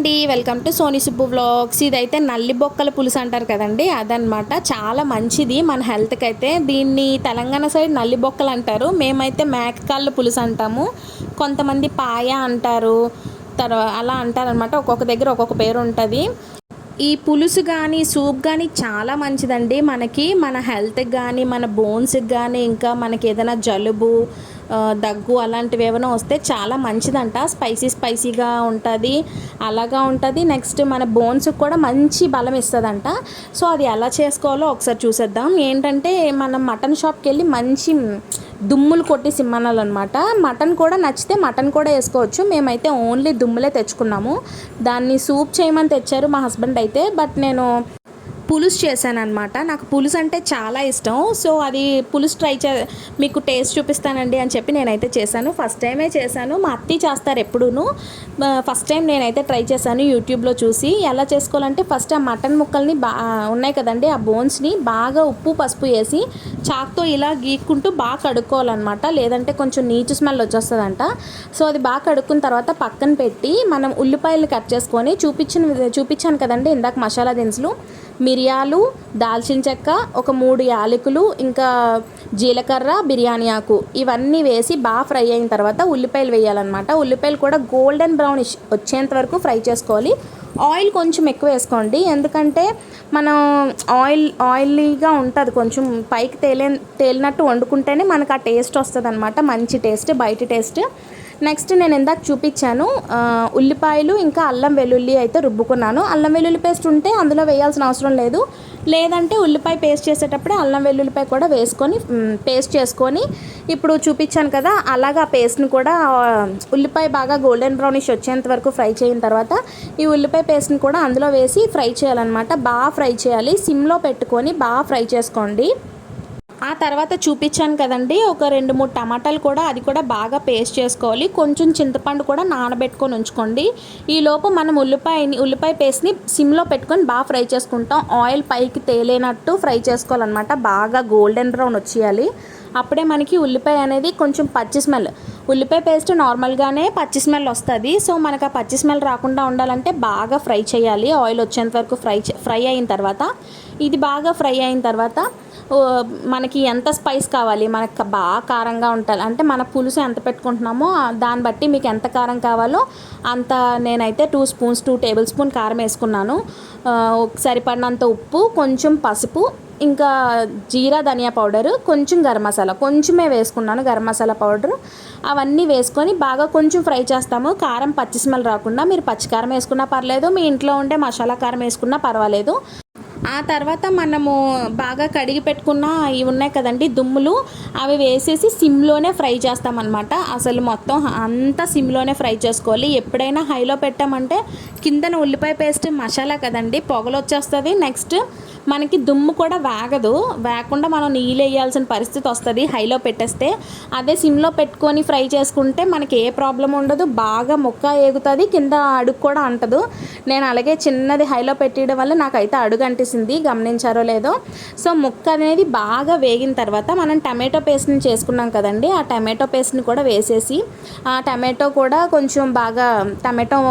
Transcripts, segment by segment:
అండి, welcome to Sony Subbu vlogs. ఇదైతే నల్లి బొక్కల పులుసు అంటారు కదండి, అదనమాట. చాలా మంచిది మన హెల్త్కి అయితే. దీన్ని తెలంగాణ సైడ్ నల్లి బొక్కలు అంటారు, మేమైతే మేకకాళ్ళ పులుసు అంటాము. కొంతమంది పాయ అంటారు, అలా అంటారనమాట. ఒక్కొక్క దగ్గర ఒక్కొక్క పేరు ఉంటుంది. ఈ పులుసు కానీ సూప్ కానీ చాలా మంచిదండి మనకి, మన హెల్త్కి కానీ మన బోన్స్కి కానీ, ఇంకా మనకి ఏదైనా జలుబు దగ్గు అలాంటివి ఏమైనా వస్తే చాలా మంచిదంట. స్పైసీగా ఉంటుంది, అలాగా ఉంటుంది. నెక్స్ట్ మన బోన్స్కి కూడా మంచి బలం ఇస్తుందంట. సో అది ఎలా చేసుకోవాలో ఒకసారి చూసేద్దాం. ఏంటంటే మనం మటన్ షాప్కి వెళ్ళి మంచి దుమ్ములు కొట్టి సిమ్మనాలన్నమాట. మటన్ కూడా నచ్చితే మటన్ కూడా వేసుకోవచ్చు. మేమైతే ఓన్లీ దుమ్ములే తెచ్చుకున్నాము. దాన్ని సూప్ చేయమని తెచ్చారు మా హస్బెండ్ అయితే, బట్ నేను పులుసు చేశాను అనమాట. నాకు పులుసు అంటే చాలా ఇష్టం. సో అది పులుసు మీకు టేస్ట్ చూపిస్తానండి అని చెప్పి నేనైతే చేశాను. ఫస్ట్ టైమే చేశాను. మా అత్తయ్య చేస్తారు ఎప్పుడూను. ఫస్ట్ టైం నేనైతే ట్రై చేశాను యూట్యూబ్లో చూసి. ఎలా చేసుకోవాలంటే ఫస్ట్ ఆ మటన్ ముక్కల్ని ఉన్నాయి కదండి, ఆ బోన్స్ని బాగా ఉప్పు పసుపు వేసి చాక్తో ఇలా గీక్కుంటూ బాగా కడుక్కోవాలన్నమాట. లేదంటే కొంచెం నీచు స్మెల్ వచ్చేస్తుందంట. సో అది బాగా కడుక్కున్న తర్వాత పక్కన పెట్టి మనం ఉల్లిపాయలు కట్ చేసుకొని చూపించాను కదండి ఇందాక మసాలా దినుసులు, మిరియాలు, దాల్చిన చెక్క, ఒక 3 యాలకులు, ఇంకా జీలకర్ర, బిర్యానీ ఆకు, ఇవన్నీ వేసి బాగా ఫ్రై అయిన తర్వాత ఉల్లిపాయలు వేయాలన్నమాట. ఉల్లిపాయలు కూడా గోల్డెన్ బ్రౌన్ వచ్చేంత వరకు ఫ్రై చేసుకోవాలి. ఆయిల్ కొంచెం ఎక్కువ వేసుకోండి, ఎందుకంటే మనం ఆయిలీగా ఉంటుంది. కొంచెం పైకి తేలినట్టు వండుకుంటేనే మనకు ఆ టేస్ట్ వస్తుంది అనమాట, మంచి టేస్ట్, బయట టేస్ట్. నెక్స్ట్ నేను ఇందాక చూపించాను ఉల్లిపాయలు ఇంకా అల్లం వెల్లుల్లి అయితే రుబ్బుకున్నాను. అల్లం వెల్లుల్లి పేస్ట్ ఉంటే అందులో వేయాల్సిన అవసరం లేదు, లేదంటే ఉల్లిపాయ పేస్ట్ చేసేటప్పుడే అల్లం వెల్లుల్లిపాయ కూడా వేసుకొని పేస్ట్ చేసుకొని, ఇప్పుడు చూపించాను కదా అలాగా ఆ పేస్ట్ని కూడా ఉల్లిపాయ బాగా గోల్డెన్ బ్రౌనిష్ వచ్చేంత వరకు ఫ్రై చేయిన తర్వాత ఈ ఉల్లిపాయ పేస్ట్ని కూడా అందులో వేసి ఫ్రై చేయాలన్నమాట. బాగా ఫ్రై చేయాలి, సిమ్లో పెట్టుకొని బాగా ఫ్రై చేసుకోండి. ఆ తర్వాత చూపించాను కదండి ఒక 2-3 టమాటాలు కూడా, అది కూడా బాగా పేస్ట్ చేసుకోవాలి. కొంచెం చింతపండు కూడా నానబెట్టుకొని ఉంచుకోండి. ఈలోపు మనం ఉల్లిపాయ పేస్ట్ని సిమ్లో పెట్టుకొని బాగా ఫ్రై చేసుకుంటాం. ఆయిల్ పైకి తేలేనట్టు ఫ్రై చేసుకోవాలన్నమాట. బాగా గోల్డెన్ బ్రౌన్ వచ్చేయాలి. అప్పుడే మనకి ఉల్లిపాయ అనేది కొంచెం పచ్చి స్మెల్, ఉల్లిపాయ పేస్ట్ నార్మల్గానే పచ్చి స్మెల్ వస్తుంది. సో మనకు ఆ పచ్చి స్మెల్ రాకుండా ఉండాలంటే బాగా ఫ్రై చేయాలి. ఆయిల్ వచ్చేంత వరకు ఫ్రై అయిన తర్వాత, ఇది బాగా ఫ్రై అయిన తర్వాత మనకి ఎంత స్పైస్ కావాలి, మనకు బాగా కారంగా ఉండాలి అంటే మన పులుసు ఎంత పెట్టుకుంటున్నామో దాన్ని బట్టి మీకు ఎంత కారం కావాలో అంత. నేనైతే 2 టేబుల్ స్పూన్ కారం వేసుకున్నాను. సరిపడినంత ఉప్పు, కొంచెం పసుపు, ఇంకా జీరా ధనియా పౌడరు, కొంచెం గరం మసాలా, కొంచెమే వేసుకున్నాను గరం మసాలా పౌడరు. అవన్నీ వేసుకొని బాగా కొంచెం ఫ్రై చేస్తాము. కారం పచ్చి స్మెల్ రాకుండా. మీరు పచ్చికారం వేసుకున్నా పర్లేదు, మీ ఇంట్లో ఉండే మసాలా కారం వేసుకున్నా పర్వాలేదు. ఆ తర్వాత మనము బాగా కడిగి పెట్టుకున్న ఇవి ఉన్నాయి కదండి దుమ్ములు, అవి వేసేసి సిమ్లోనే ఫ్రై చేస్తామన్నమాట. అసలు మొత్తం అంతా సిమ్లోనే ఫ్రై చేసుకోవాలి. ఎప్పుడైనా హైలో పెట్టామంటే కిందన ఉల్లిపాయ పేస్ట్ మసాలా కదండి, పొగలు వచ్చేస్తుంది. నెక్స్ట్ మనకి దుమ్ము కూడా వేగకుండా మనం నీళ్ళు వేయాల్సిన పరిస్థితి వస్తుంది హైలో పెట్టేస్తే. అదే సిమ్లో పెట్టుకొని ఫ్రై చేసుకుంటే మనకి ఏ ప్రాబ్లం ఉండదు, బాగా ముక్క ఏగుతుంది, కింద అడుగు కూడా అంటదు. నేను అలాగే చిన్నది హైలో పెట్టడం వల్ల నాకైతే అడుగు అంటేసింది, గమనించారో లేదో. సో ముక్క అనేది బాగా వేగిన తర్వాత మనం టమాటో పేస్ట్ని చేసుకున్నాం కదండి, ఆ టమాటో పేస్ట్ని కూడా వేసేసి, ఆ టమాటో కూడా కొంచెం బాగా టమాటో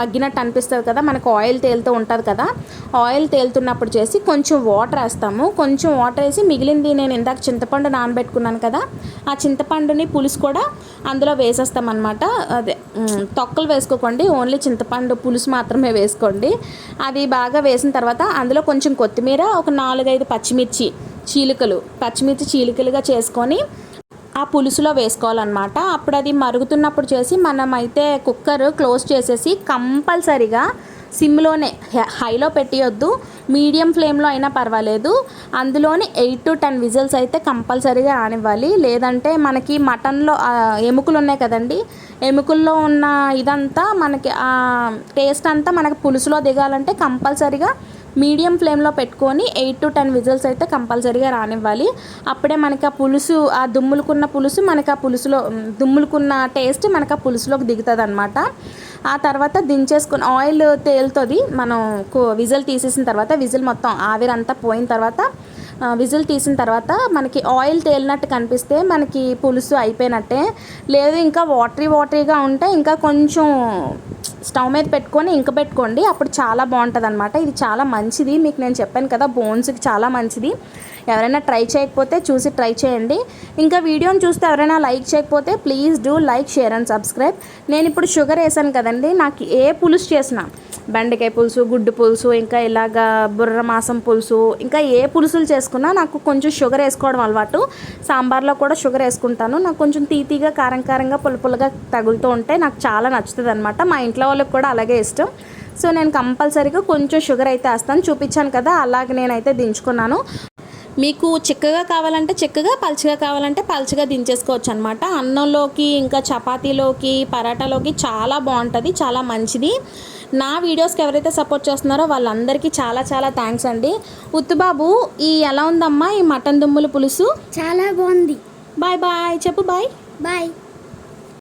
మగ్గినట్టు అనిపిస్తుంది కదా, మనకు ఆయిల్ తేలుతూ ఉంటుంది కదా, ఆయిల్ తేలుతున్నప్పుడు చేసి కొంచెం వాటర్ వేస్తాము. కొంచెం వాటర్ వేసి మిగిలింది నేను ఇందాక చింతపండు నానబెట్టుకున్నాను కదా, ఆ చింతపండుని పులుసు కూడా అందులో వేసేస్తామన్నమాట. అదే తొక్కలు వేసుకోకండి, ఓన్లీ చింతపండు పులుసు మాత్రమే వేసుకోండి. అది బాగా వేసిన తర్వాత అందులో కొంచెం కొత్తిమీర, ఒక 4-5 పచ్చిమిర్చి చీలికలుగా చేసుకొని ఆ పులుసులో వేసుకోవాలన్నమాట. అప్పుడు అది మరుగుతున్నప్పుడు చేసి మనమైతే కుక్కర్ క్లోజ్ చేసేసి కంపల్సరిగా సిమ్లోనే, హైలో పెట్టియొద్దు, మీడియం ఫ్లేమ్లో అయినా పర్వాలేదు, అందులోని 8 to 10 విజిల్స్ అయితే కంపల్సరీగా ఆనివ్వాలి. లేదంటే మనకి మటన్లో ఎముకలు ఉన్నాయి కదండి, ఎముకల్లో ఉన్న ఇదంతా మనకి ఆ టేస్ట్ అంతా మనకి పులుసులో దిగాలంటే కంపల్సరీగా మీడియం ఫ్లేమ్లో పెట్టుకొని 8 to 10 విజిల్స్ అయితే కంపల్సరీగా రానివ్వాలి. అప్పుడే మనకి ఆ పులుసు, ఆ దుమ్ములుకున్న పులుసు మనకి ఆ పులుసులో, దుమ్ములుకున్న టేస్ట్ మనకి ఆ పులుసులోకి దిగుతుంది అనమాట. ఆ తర్వాత దించేసుకొని ఆయిల్ తేలుతుంది. మనం విజిల్ తీసేసిన తర్వాత, విజిల్ మొత్తం ఆవిరంతా పోయిన తర్వాత, విజిల్ తీసిన తర్వాత మనకి ఆయిల్ తేలినట్టు కనిపిస్తే మనకి పులుసు అయిపోయినట్టే. లేదు ఇంకా వాటరీగా ఉంటే ఇంకా కొంచెం స్టవ్ మీద పెట్టుకొని ఇంక పెట్టుకోండి, అప్పుడు చాలా బాగుంటుంది అనమాట. ఇది చాలా మంచిది, మీకు నేను చెప్పాను కదా బోన్స్కి చాలా మంచిది. ఎవరైనా ట్రై చేయకపోతే చూసి ట్రై చేయండి. ఇంకా వీడియోని చూస్తే ఎవరైనా లైక్ చేయకపోతే please do like, share and subscribe. నేను ఇప్పుడు షుగర్ వేసాను కదండి, నాకు ఏ పులుసు చేసినా, బెండకాయ పులుసు, గుడ్డు పులుసు, ఇంకా ఇలాగా బుర్ర మాసం పులుసు, ఇంకా ఏ పులుసులు చేసుకున్నా నాకు కొంచెం షుగర్ వేసుకోవడం అలవాటు. సాంబార్లో కూడా షుగర్ వేసుకుంటాను. నాకు కొంచెం తీతీగా, కారంగా, పులుపులుగా తగులుతూ ఉంటే నాకు చాలా నచ్చుతుంది అనమాట. మా ఇంట్లో వాళ్ళకి కూడా అలాగే ఇష్టం. సో నేను కంపల్సరీగా కొంచెం షుగర్ అయితే వేస్తాను. చూపించాను కదా, అలాగే నేనైతే దించుకున్నాను. మీకు చిక్కగా కావాలంటే చిక్కగా, పలుచగా కావాలంటే పలుచగా దించేసుకోవచ్చు అనమాట. అన్నంలోకి, ఇంకా చపాతీలోకి, పరాటాలోకి చాలా బాగుంటుంది, చాలా మంచిది. నా వీడియోస్కి ఎవరైతే సపోర్ట్ చేస్తున్నారో వాళ్ళందరికీ చాలా చాలా థ్యాంక్స్ అండి. ఉత్తుబాబు, ఈ ఎలా ఉందమ్మా ఈ మటన్ దుమ్ముల పులుసు? చాలా బాగుంది. బాయ్ బాయ్ చెప్పు. Bye bye.